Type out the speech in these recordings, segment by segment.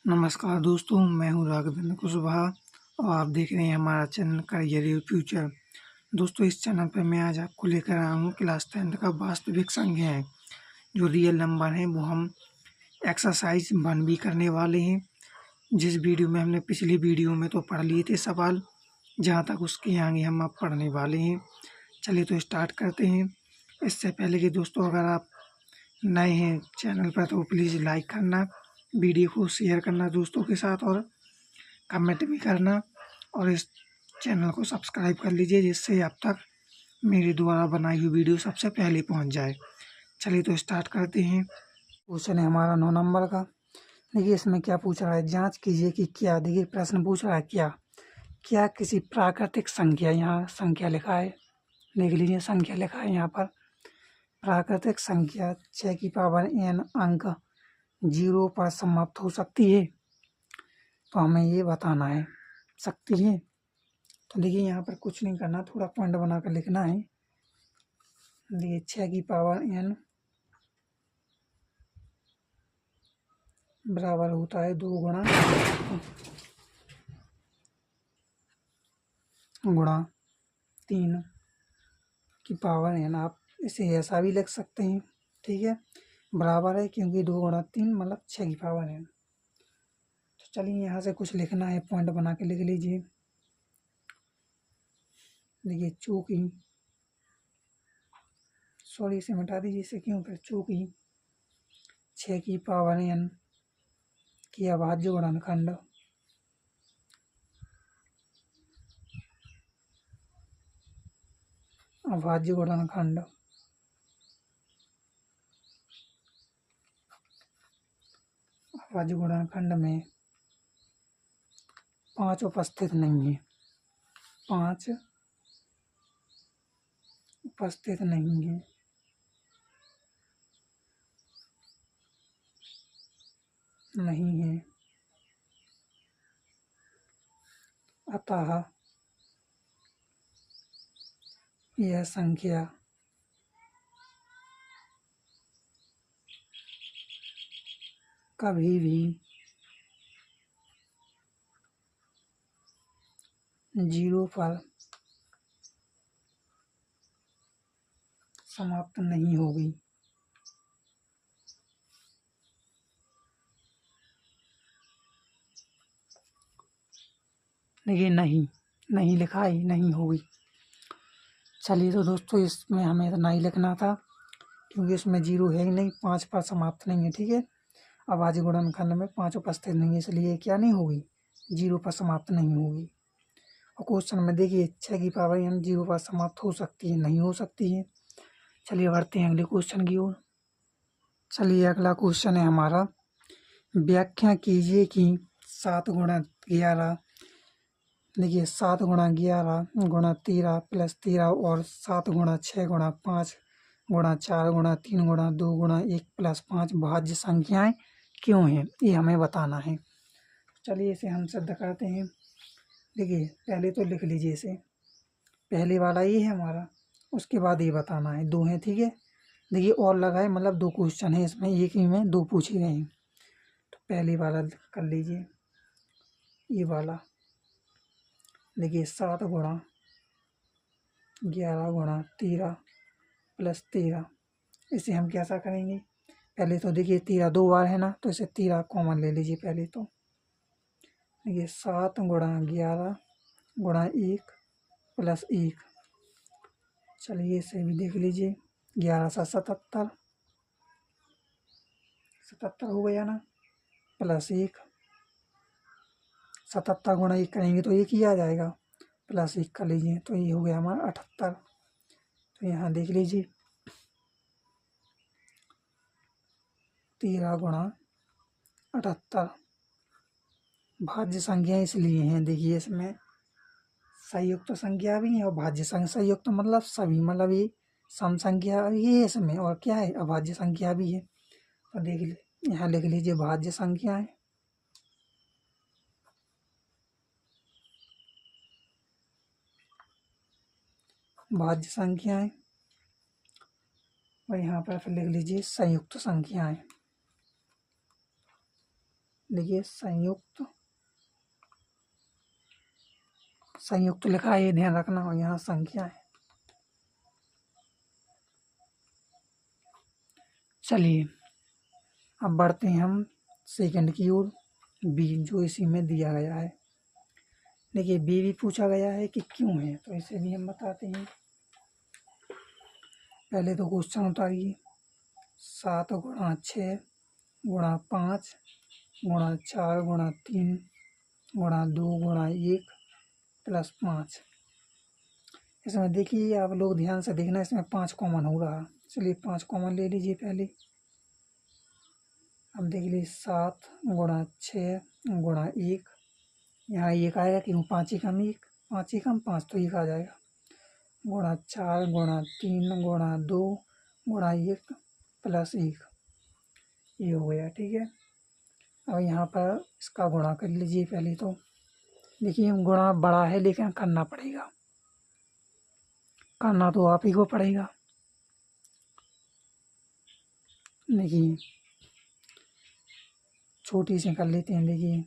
नमस्कार दोस्तों, मैं हूं राघवेंद्र कुशवाहा और आप देख रहे हैं हमारा चैनल करियर फ्यूचर। दोस्तों, इस चैनल पर मैं आज आपको लेकर आया हूं क्लास 10th का वास्तविक संख्याएं। जो रियल नंबर हैं वो हम एक्सरसाइज 1 भी करने वाले हैं। जिस वीडियो में हमने पिछली वीडियो में तो पढ़ लिए थे सवाल, जहां तक उसके आगे हम अब पढ़ने वाले हैं। चलिए तो स्टार्ट करते हैं। इससे पहले कि दोस्तों, अगर आप नए हैं चैनल पर तो प्लीज़ लाइक करना, वीडियो को शेयर करना दोस्तों के साथ और कमेंट भी करना और इस चैनल को सब्सक्राइब कर लीजिए, जिससे अब तक मेरे द्वारा बनाई हुई वीडियो सबसे पहले पहुंच जाए। चलिए तो स्टार्ट करते हैं। क्वेश्चन है हमारा 9 नंबर का। देखिए इसमें क्या पूछ रहा है, जांच कीजिए कि क्या, देखिए प्रश्न पूछ रहा है क्या किसी प्राकृतिक संख्या, यहाँ संख्या लिखा है, देख लीजिए संख्या लिखा है यहाँ पर, प्राकृतिक संख्या 6 की पावर n अंक 0 पर समाप्त हो सकती है। तो हमें ये बताना है सकती है। तो देखिए यहाँ पर कुछ नहीं करना, थोड़ा पॉइंट बनाकर लिखना है। देखिए 6 की पावर n बराबर होता है 2 गुणा 3 की पावर n। आप इसे ऐसा भी लिख सकते हैं, ठीक है, बराबर है, क्योंकि 2 गुणा 3 मतलब 6 की पावर n। तो चलिए यहाँ से कुछ लिखना है, पॉइंट बना के लिख लीजिए। देखिए चूंकि, सॉरी इसे मिटा दीजिए, इसे क्यों, फिर चूंकि 6 की पावर n की अभाज्य गुणनखंड अभाज्य गुणनखंड अभाज्य गुणनखंड में 5 उपस्थित नहीं है, 5 उपस्थित नहीं है। नहीं है, अतः यह संख्या कभी भी 0 पर समाप्त नहीं होगी। देखिए नहीं लिखा है, नहीं होगी। चलिए तो दोस्तों, इसमें हमें इतना ही लिखना था, क्योंकि इसमें 0 है ही नहीं, 5 पर समाप्त नहीं है, ठीक है। अभाज्य गुणनखंड में 5 उपस्थित नहीं है, इसलिए क्या नहीं होगी, 0 पर समाप्त नहीं होगी। और क्वेश्चन में देखिए 6 की पावर n 0 पर समाप्त हो सकती है, नहीं हो सकती है। चलिए बढ़ते हैं अगले क्वेश्चन की ओर। चलिए अगला क्वेश्चन है हमारा, व्याख्या कीजिए कि 7 गुणा 11, देखिए 7 गुणा 11 गुणा 13 प्लस 13 और 7 गुणा 6 गुणा 5 गुणा 4 गुणा 3 गुणा 2 गुणा 1 प्लस 5 भाज्य संख्याएं क्यों हैं, ये हमें बताना है। चलिए इसे हम सिद्ध करते हैं। देखिए पहले तो लिख लीजिए इसे, पहले वाला ये है हमारा, उसके बाद ये बताना है, 2 है, ठीक है। देखिए और लगा है, मतलब 2 क्वेश्चन है इसमें, एक ही में 2 पूछे गए हैं। तो पहले वाला कर लीजिए, ये वाला। देखिए 7 गुणा 11 गुणा 13 प्लस 13, इसे हम कैसा करेंगे, पहले तो देखिए 13 2 बार है ना, तो इसे 13 कॉमन ले लीजिए पहले तो। देखिए 7 गुणा 11 गुणा 1 प्लस 1, चलिए इसे भी देख लीजिए, 11 से 77 हो गया ना, प्लस 1, 77 गुणा 1 करेंगे तो 1 ही आ जाएगा, प्लस 1 कर लीजिए तो ये हो गया हमारा 78। तो यहाँ देख लीजिए 13 गुणा 78 भाज्य संख्या इसलिए हैं, देखिए इसमें संयुक्त संख्या भी है और भाज्य संख्या, संयुक्त मतलब सभी, मतलब ये सम संख्या भी है इसमें, और क्या है, अभाज्य संख्या भी है। तो देख यहाँ लिख लीजिए भाज्य संख्या है, भाज्य संख्याएं, और यहाँ पर फिर लिख लीजिए संयुक्त संख्याएं। देखिए संयुक्त संयुक्त लिखा है, ये ध्यान रखना। और यहाँ संख्या है। चलिए अब बढ़ते हैं हम सेकंड की ओर, बी जो इसी में दिया गया है। देखिए बी भी पूछा गया है कि क्यों है, तो इसे भी हम बताते हैं। पहले तो क्वेश्चन उतारिए। 7 गुणा 6 गुणा 5 गुणा 4 गुणा 3 गुणा 2 गुणा 1 प्लस 5। इसमें देखिए आप लोग ध्यान से देखना, इसमें 5 कॉमन हो रहा। चलिए 5 कॉमन ले लीजिए पहले। अब देख लीजिए 7 गुणा 6 गुणा 1, यहाँ 1 आएगा क्यों, 5 एकम 1, 5 एकम 5 तो 1 आ जाएगा। गुणा 4 गुणा 3 गुणा 2 गुणा 1 प्लस 1, ये हो गया। ठीक है, अब यहाँ पर इसका गुणा कर लीजिए पहले। तो देखिए गुणा बड़ा है लेकिन करना पड़ेगा, करना तो आप ही को पड़ेगा। देखिए छोटी से कर लेते हैं। देखिए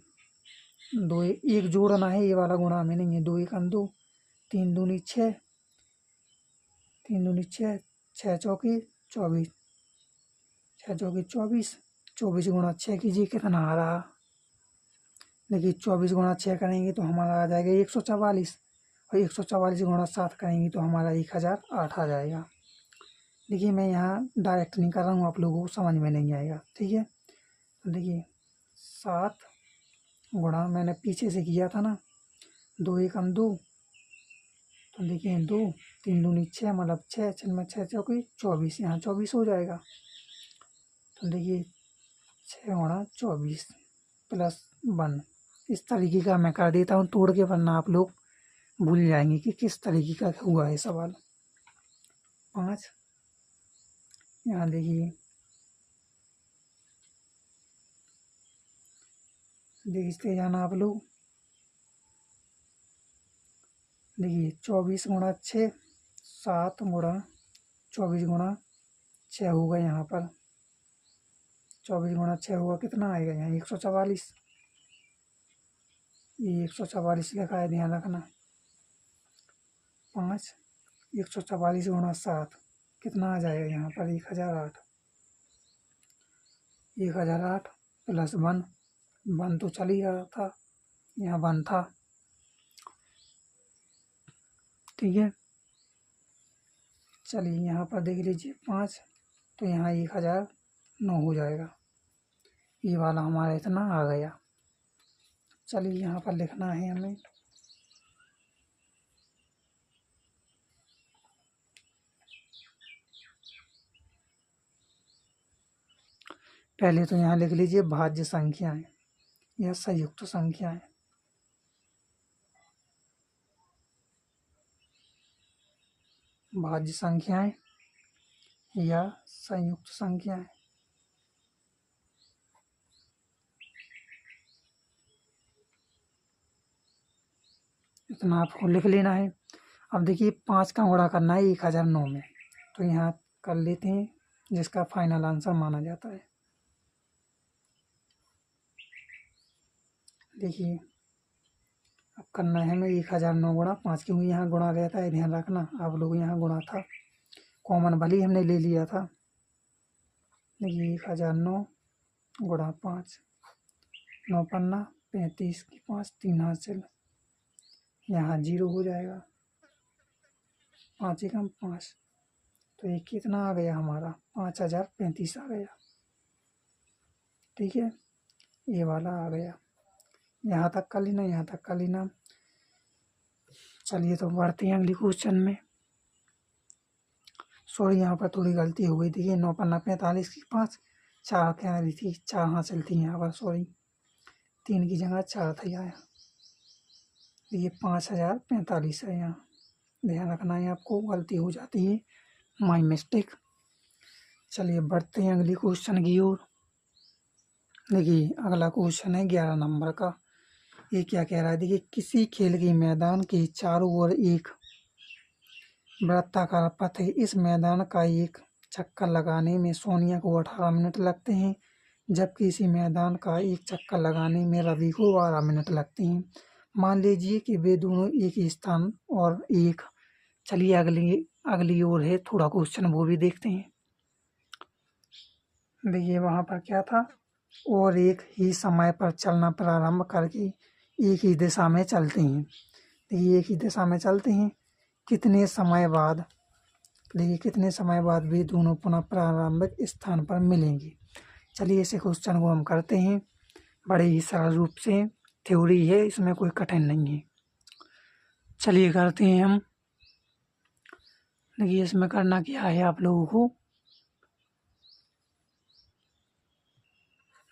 2 1 जोड़ना है, ये वाला गुणा हमें नहीं है। 2 एकम 2, 3 दूनी 6, 3 दूनी 6, 6 चौकी 24, 6 चौकी 24, 24 गुणा 6 कीजिए कितना आ रहा। देखिए 24 गुणा 6 करेंगे तो हमारा आ जाएगा 144, और 144 गुणा 7 करेंगे तो हमारा 1008 आ जाएगा। देखिए मैं यहाँ डायरेक्ट नहीं कर रहा हूँ, आप लोगों को समझ में नहीं आएगा। ठीक है, तो देखिए 7 गुणा मैंने पीछे से किया था ना, 2 एकम 2, तो देखिए 2, 3 दूनी 6 मतलब 6, 6 चौकी 24, यहाँ 24 हो जाएगा। तो देखिए 6 गुणा 24 प्लस 1, इस तरीके का मैं कर देता हूँ तोड़ के, वरना आप लोग भूल जाएंगे कि किस तरीके का हुआ है सवाल। 5, यहाँ देखिए देखते जाना आप लोग। देखिए 24 गुणा 6, 7 गुणा 24 गुणा 6 होगा। यहाँ पर 24 गुणा 6 होगा, कितना आएगा यहाँ 144, ये 144 लिखा है, ध्यान रखना। 5, 144 गुणा 7 कितना आ जाएगा यहाँ पर 1008, 1008 प्लस 1, 1 तो चल ही रहा था, यहाँ 1 था। ठीक है, चलिए यहाँ पर देख लीजिए 5, तो यहाँ 1009 हो जाएगा। ये वाला हमारा इतना आ गया। चलिए यहाँ पर लिखना है हमें। पहले तो यहाँ लिख लीजिए भाज्य संख्याएं या संयुक्त संख्याएं। भाज्य संख्याएं या संयुक्त संख्याएं। इतना आपको लिख लेना है। अब देखिए 5 का गुणा करना है 1009 में, तो यहाँ कर लेते हैं, जिसका फाइनल आंसर माना जाता है। देखिए अब करना है हमें 1009 गुणा 5, क्योंकि यहाँ गुणा रहता है, ध्यान रखना। आप लोग यहाँ गुणा था, कॉमन भली हमने ले लिया था। देखिए 1009 गुणा 5, 9 पन्ना 35 की 5, 3 हाथ से यहाँ 0 हो जाएगा। 5 एकम 5, तो ये कितना आ गया हमारा 5035 आ गया। ठीक है, ये वाला आ गया। यहाँ तक का लेना, यहाँ तक का लेना। चलिए तो बढ़ते हैं अगली क्वेश्चन में। सॉरी यहाँ पर थोड़ी गलती हो गई। देखिए 9 पन्ना 45 की 5, 4 क्या रही थी, 4 हासिल थी यहाँ पर, सॉरी 3 की जगह 4 था आया। ये 5045 है, यहाँ ध्यान रखना है, आपको गलती हो जाती है, माई मिस्टेक। चलिए बढ़ते हैं अगली क्वेश्चन की ओर। देखिए अगला क्वेश्चन है 11 नंबर का। ये क्या कह रहा है, देखिए किसी खेल के मैदान के चारों ओर एक वृत्ताकार पथ है। इस मैदान का एक चक्कर लगाने में सोनिया को 18 मिनट लगते हैं, जबकि इसी मैदान का एक चक्कर लगाने में रवि को 12 मिनट लगते हैं। मान लीजिए कि वे दोनों एक ही स्थान और एक चलिए अगली अगली ओर है थोड़ा क्वेश्चन वो भी देखते हैं। देखिए वहाँ पर क्या था, और एक ही समय पर चलना प्रारंभ करके एक ही दिशा में चलते हैं। देखिए एक ही दिशा में चलते हैं, कितने समय बाद, देखिए कितने समय बाद वे दोनों पुनः प्रारंभिक स्थान पर मिलेंगे। चलिए इसे क्वेश्चन को हम करते हैं बड़े ही सरल रूप से, थ्योरी है इसमें कोई कठिन नहीं है। चलिए करते हैं हम। देखिए इसमें करना क्या है आप लोगों को,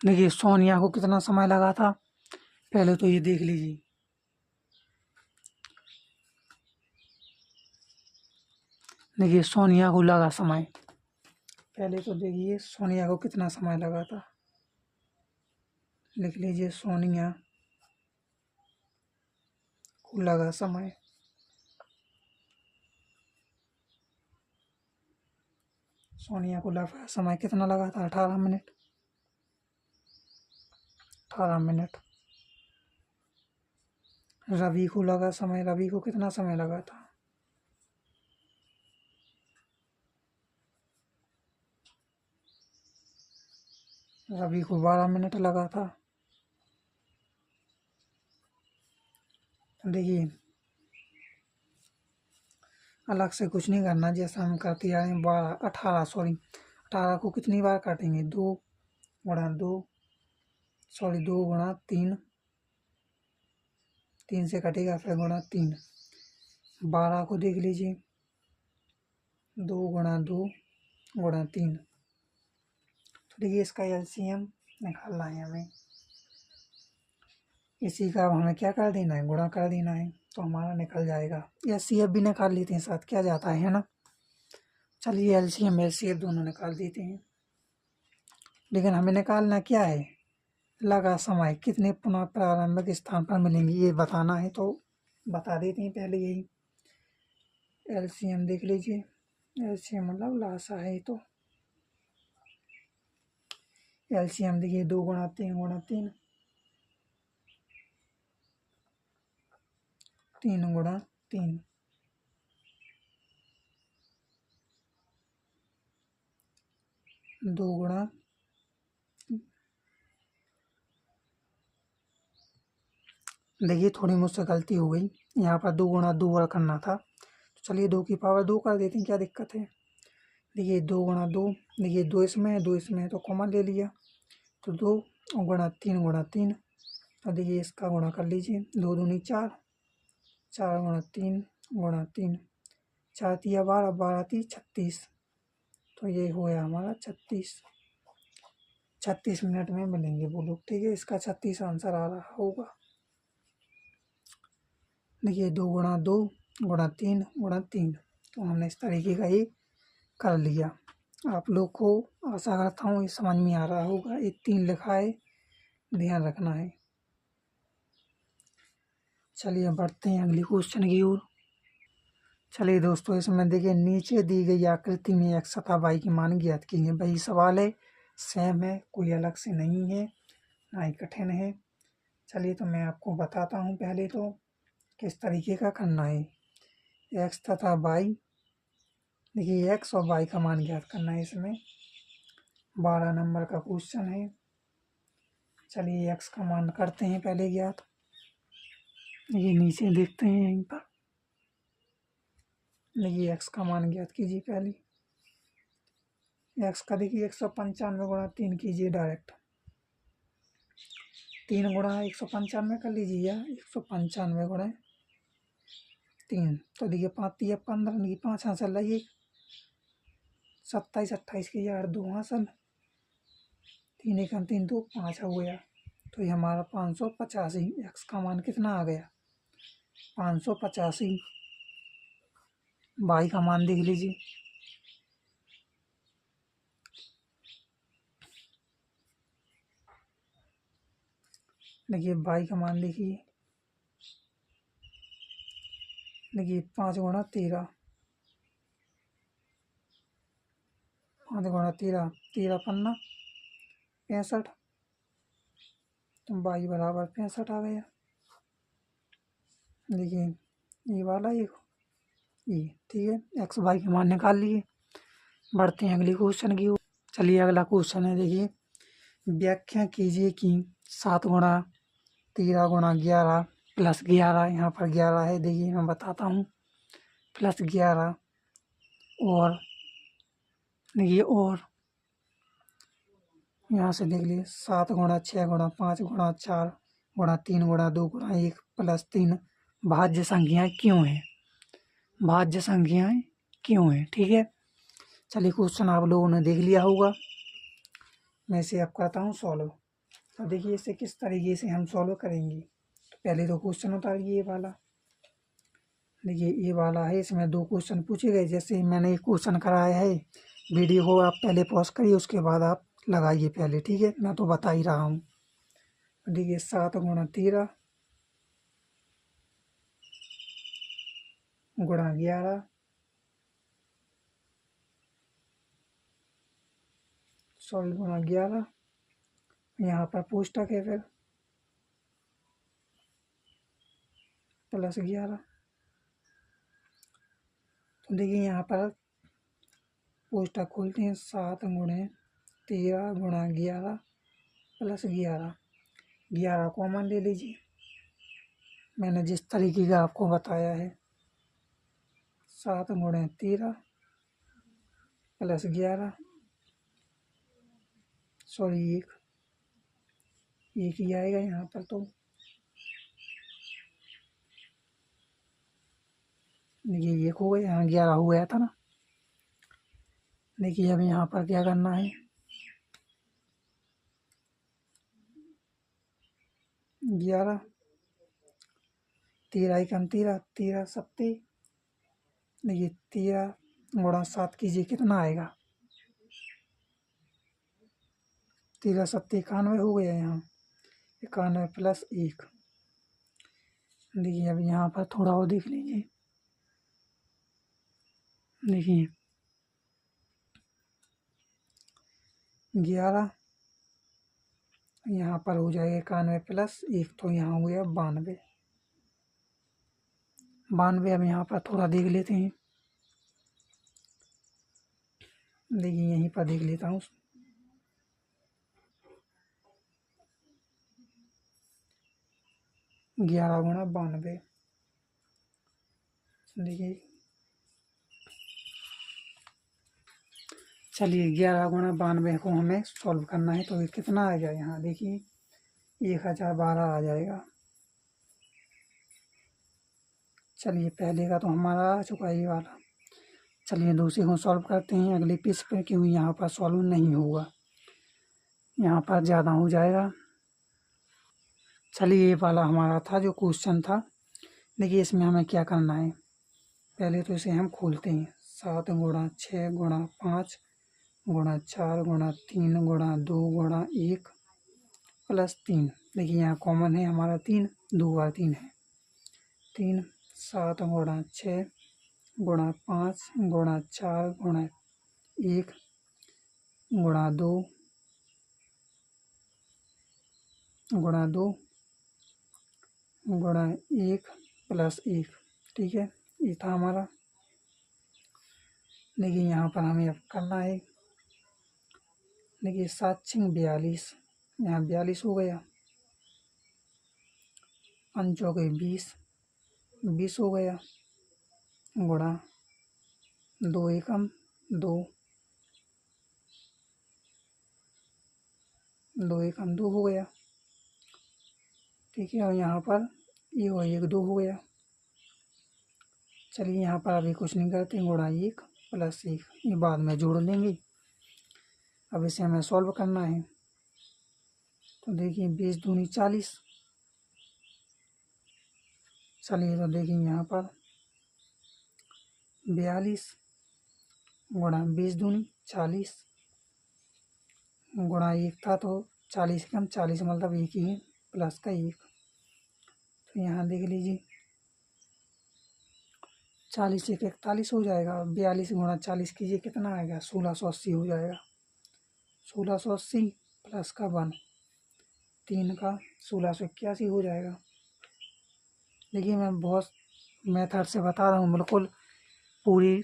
देखिए सोनिया को कितना समय लगा था पहले तो ये देख लीजिए। देखिए सोनिया को लगा समय, पहले तो देखिए सोनिया को कितना समय लगा था, लिख लीजिए सोनिया को लगा समय। सोनिया को लगा समय कितना लगा था, 18 मिनट। 18 मिनट। रवि को लगा समय, रवि को कितना समय लगा था, रवि को 12 मिनट लगा था। देखिए अलग से कुछ नहीं करना, जैसा हम करते आए हैं 18 को कितनी बार काटेंगे, 2 गुणा 2, 2 गुणा 3, 3 से कटेगा फिर गुणा 3। 12 को देख लीजिए, 2 गुणा 2 गुणा 3। तो देखिए इसका एलसीएम निकालना है हमें, इसी का हमें क्या कर देना है, गुणा कर देना है, तो हमारा निकल जाएगा। एलसीएम भी निकाल लेते हैं साथ, क्या जाता है ना। चलिए एलसीएम एलसीएम दोनों निकाल देते हैं, लेकिन हमें निकालना क्या है, लगा समय कितने पुनः प्रारंभिक स्थान पर मिलेंगे ये बताना है, तो बता देते हैं पहले यही। एलसीएम देख लीजिए, एलसीएम मतलब लासा है, तो एलसीएम देखिए 2 गुणा 3 गुणा 3, 3 गुणा 3, 2 गुणा, देखिए थोड़ी मुझसे गलती हो गई, यहाँ पर 2 गुणा 2 और करना था, तो चलिए 2 की पावर 2 कर देते हैं, क्या दिक्कत है। देखिए 2 गुणा 2, देखिए 2 इसमें है 2 इसमें है, तो कॉमन ले लिया, तो 2 गुणा 3 गुणा 3, तो देखिए इसका गुणा कर लीजिए, 2 दूनी 4, 4 गुणा 3 गुणा 3, 4 तिया 12, 12 ती 36, तो ये हो गया हमारा 36। 36 मिनट में मिलेंगे वो लोग, ठीक है, इसका 36 आंसर आ रहा होगा। देखिए 2 गुणा 2 गुणा 3 गुणा 3, तो हमने इस तरीके का ये कर लिया। आप लोग को आशा करता हूँ ये समझ में आ रहा होगा, ये 3 लिखा है, ध्यान रखना है। चलिए बढ़ते हैं अगली क्वेश्चन की ओर। चलिए दोस्तों इसमें देखिए नीचे दी गई आकृति में एक्स तथा वाई की मान ज्ञात कीजिए। वही सवाल है, सेम है, कोई अलग से नहीं है, ना ही कठिन है। चलिए तो मैं आपको बताता हूँ पहले तो किस तरीके का करना है। एक्स तथा वाई, देखिए एक्स और वाई का मान ज्ञात करना है, इसमें 12 नंबर का क्वेश्चन है। चलिए एक्स का मान करते हैं पहले ज्ञात, ये नीचे देखते हैं यहीं पर। देखिए एक्स का मान ज्ञात कीजिए पहले, एक्स का देखिए 195 गुणा 3 कीजिए डायरेक्ट, 3 गुणा 195 कर लीजिए, या 195 गुणा 3, तो देखिए 5 तिया 15, देखिए 5 हासिल लगे 27, 28 के 8 2 हासिल, 3 एक 3 2 5 हो गया, तो ये हमारा 585। एक्स का मान कितना आ गया, 585। वाई का मान देख लीजिए, देखिए वाई का मान देखिए, देखिए 5 गुणा 13, 5 गुणा 13, 13 पन्ना 65, तो y बराबर 65 आ गया। देखिए ये वाला ये ठीक है, एक्स वाई के मान निकाल लिए। बढ़ते हैं अगले क्वेश्चन की ओर। चलिए अगला क्वेश्चन है, देखिए व्याख्या कीजिए कि 7 गुणा 13 गुणा 11 प्लस 11, यहाँ पर 11 है, देखिए मैं बताता हूँ, प्लस 11 और देखिए और यहाँ से देख लीजिए 7 गुणा 6 गुणा 5 गुणा 4 गुणा 3 गुणा 2 गुणा 1 प्लस 3 भाज्य संख्याएं क्यों हैं, भाज्य संख्याएं क्यों हैं। ठीक है, चलिए क्वेश्चन आप लोगों ने देख लिया होगा, मैं इसे अब करता हूँ सॉल्व। तो देखिए इसे किस तरीके से हम सॉल्व करेंगे। तो पहले तो क्वेश्चन उतारिए ये वाला, देखिए ये वाला है, इसमें 2 क्वेश्चन पूछे गए। जैसे मैंने एक क्वेश्चन कराया है, वीडियो को आप पहले पॉज करिए, उसके बाद आप लगाइए पहले, ठीक है, मैं तो बता ही रहा हूँ। देखिए 7 गुणा 13 गुणा 11 गुणा 11, यहाँ पर पुस्तक है, फिर प्लस 11। तो देखिए यहाँ पर पुस्तक खोलते हैं, 7 गुणे 13 गुणा 11 प्लस 11, 11 कॉमन ले लीजिए, मैंने जिस तरीके का आपको बताया है। 7 गुणे 13 प्लस 11, सॉरी 1 ही आएगा यहाँ पर। तो देखिए 1 हो गया, यहाँ 11 हो गया था ना। देखिए अब यहाँ पर क्या करना है, 11 13 एकम 13 13 सत्ते, देखिए 13 गुणा 7 कीजिए कितना आएगा, 13 सत्ते 91 हो गया, यहाँ 91 प्लस 1। देखिए अब यहाँ पर थोड़ा और देख लीजिए, देखिए 11 यहाँ पर हो जाएगा 91 प्लस 1, तो यहाँ हो गया 92। अब यहाँ पर थोड़ा देख लेते हैं, देखिए यहीं पर देख लेता हूँ। 11 गुणा 92, देखिए चलिए 11 गुणा 92 को हमें सॉल्व करना है, तो ये कितना आ जाए, यहाँ देखिए 1012 आ जाएगा। चलिए पहले का तो हमारा आ चुका है ये वाला, चलिए दूसरे को सॉल्व करते हैं अगले पीस पे, क्योंकि यहाँ पर सॉल्व नहीं होगा, यहाँ पर ज़्यादा हो जाएगा। चलिए ये वाला हमारा था जो क्वेश्चन था, देखिए इसमें हमें क्या करना है। पहले तो इसे हम खोलते हैं, 7 गुणा 6 गुणा 5 गुणा 4 गुणा 3 गुणा 2 गुणा 1 प्लस 3, देखिए यहाँ कॉमन है हमारा 3, 2 बार 3 है 3। 7 गुणा 6 गुणा 5 गुणा 4 गुणा 1 गुणा 2 गुणा 1 प्लस 1, ठीक है, ये था हमारा। देखिए यहाँ पर हमें अब करना है, देखिए 7 छिंग 42, यहाँ 42 हो गया, 5 चौके 20 हो गया, गुणा 2 एकम 2 2 एकम 2 हो गया, ठीक है, और यहाँ पर ये और 1 2 हो गया। चलिए यहाँ पर अभी कुछ नहीं करते, गुणा 1 प्लस 1, ये बाद में जोड़ लेंगे। अब इसे हमें सॉल्व करना है, तो देखिए 20 दूनी 40, चलिए तो देखिए यहाँ पर 42 गुणा 20 दूनी 40 गुणा 1 था, तो 40 कम 40 मतलब 1 ही है, प्लस का 1, तो यहाँ देख लीजिए 40 1 41 हो जाएगा, 42 गुणा 40 कीजिए कितना आएगा, 1680 हो जाएगा, 1680 प्लस का 1, 3 का 1681 हो जाएगा। देखिए मैं बहुत मेथड से बता रहा हूँ, बिल्कुल पूरी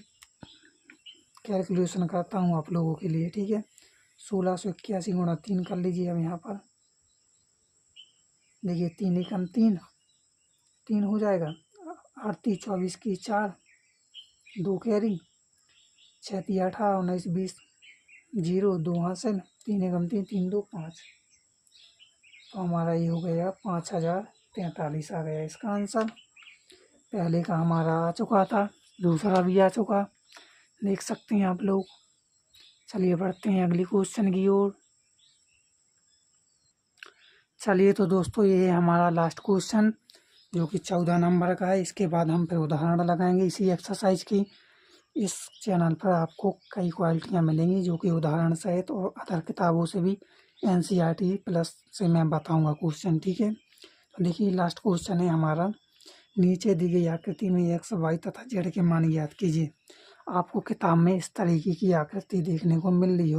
कैलकुलेशन करता हूँ आप लोगों के लिए, ठीक है। 1681 गुणा 3 कर लीजिए अब यहाँ पर। देखिए 3 एकम 3, 3 हो जाएगा। 8 3 24 की 4, 2 कैरी, 6 3 18 19 20 0, 2 हासिल, 3 एकम 3, 3 2 5। तो हमारा ये हो गया 5043 आ गया इसका आंसर। पहले का हमारा आ चुका था, दूसरा भी आ चुका, देख सकते हैं आप लोग। चलिए बढ़ते हैं अगली क्वेश्चन की ओर। चलिए तो दोस्तों ये है हमारा लास्ट क्वेश्चन, जो कि 14 नंबर का है। इसके बाद हम फिर उदाहरण लगाएंगे इसी एक्सरसाइज की। इस चैनल पर आपको कई क्वालिटियाँ मिलेंगी, जो कि उदाहरण सहित और अदर किताबों से भी NCERT प्लस से मैं बताऊंगा क्वेश्चन, ठीक है। तो देखिए लास्ट क्वेश्चन है हमारा, नीचे दी गई आकृति में x, y तथा z के मान ज्ञात कीजिए। आपको किताब में इस तरीके की आकृति देखने को मिल रही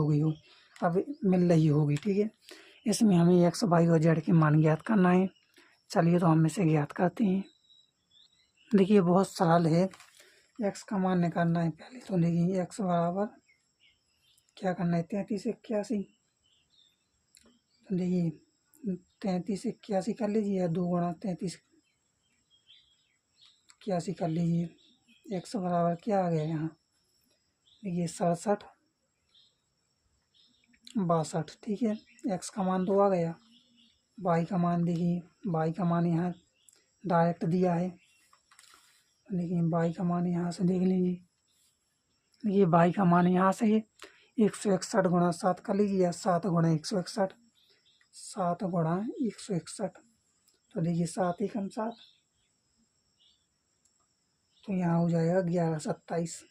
होगी, ठीक है। इसमें हमें x, y और z के मान ज्ञात करना है। चलिए तो हम इसे ज्ञात करते हैं। देखिए बहुत सरल है, x का मान निकालना है पहले। तो देखिए x बराबर क्या करना है, 33 81। तो देखिए 33 81 कर लीजिए, या 2 गुणा 33 81 कर लीजिए। x बराबर क्या आ गया यहाँ, देखिए 67 62, ठीक है। x का मान 2 आ गया। y का मान देखिए, y का मान यहाँ डायरेक्ट दिया है, लेकिन y का मान यहाँ से देख लीजिए। देखिए y का मान यहाँ से 161 गुणा 7 कर लीजिए, या 7 गुणा 161, 7 गुणा 161। तो देखिए 7 एकम 7, तो यहाँ हो जाएगा 1127।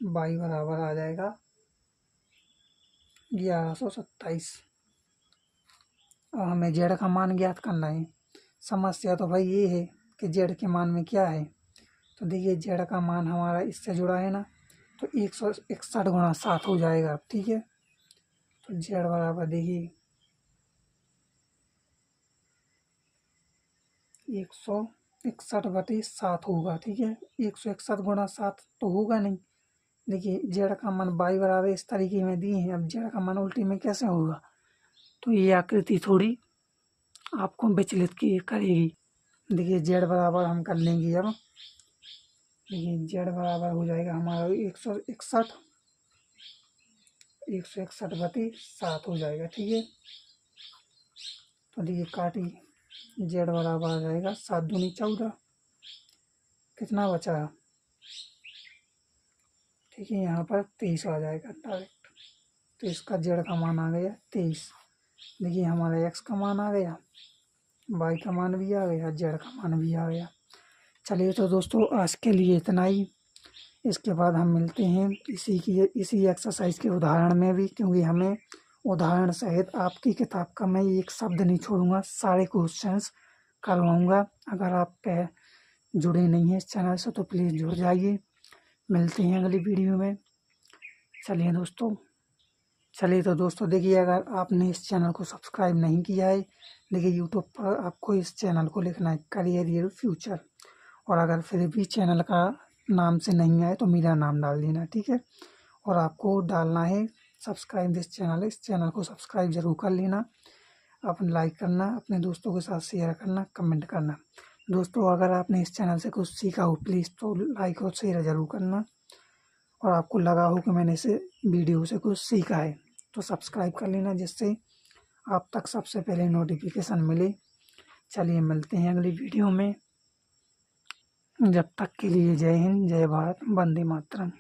y बराबर आ जाएगा 1127। अब हमें z का मान ज्ञात करना है। समस्या तो भाई ये है कि z के मान में क्या है। तो देखिए z का मान हमारा इससे जुड़ा है ना, तो 161 गुणा 7 हो जाएगा, ठीक है। तो z बराबर देखिए 161/7 होगा, ठीक है। 161 गुणा 7 तो होगा नहीं। देखिए z का मान y बराबर इस तरीके में दिए हैं, अब z का मान उल्टी में कैसे होगा। तो ये आकृति थोड़ी आपको विचलित करेगी। देखिए z बराबर हम कर लेंगे अब। देखिए z बराबर हो जाएगा हमारा 161/7 हो जाएगा, ठीक है। तो देखिए काटी, z बराबर आ जाएगा 7 दूनी 14, कितना बचा, ठीक है। यहाँ पर 23 आ जाएगा डायरेक्ट। तो इसका z का मान आ गया 23। देखिए हमारा x का मान आ गया, y का मान भी आ गया, z का मान भी आ गया। चलिए तो दोस्तों आज के लिए इतना ही। इसके बाद हम मिलते हैं इसी एक्सरसाइज के उदाहरण में भी, क्योंकि हमें उदाहरण सहित आपकी किताब का मैं एक शब्द नहीं छोड़ूंगा, सारे क्वेश्चंस करवाऊंगा। अगर आप जुड़े नहीं हैं इस चैनल से तो प्लीज़ जुड़ जाइए। मिलते हैं अगली वीडियो में। चलिए तो दोस्तों देखिए, अगर आपने इस चैनल को सब्सक्राइब नहीं किया है, देखिए यूट्यूब पर आपको इस चैनल को लिखना है करियर योर फ्यूचर, और अगर फिर भी चैनल का नाम से नहीं आए तो मेरा नाम डाल देना, ठीक है। और आपको डालना है सब्सक्राइब दिस चैनल, इस चैनल को सब्सक्राइब जरूर कर लेना। अपने लाइक करना, अपने दोस्तों के साथ शेयर करना, कमेंट करना। दोस्तों अगर आपने इस चैनल से कुछ सीखा हो प्लीज़ तो लाइक और शेयर जरूर करना, और आपको लगा हो कि मैंने इसे वीडियो से कुछ सीखा है तो सब्सक्राइब कर लेना, जिससे आप तक सबसे पहले नोटिफिकेशन मिले। चलिए मिलते हैं अगली वीडियो में, जब तक के लिए जय हिंद, जय भारत, वंदे मातरम।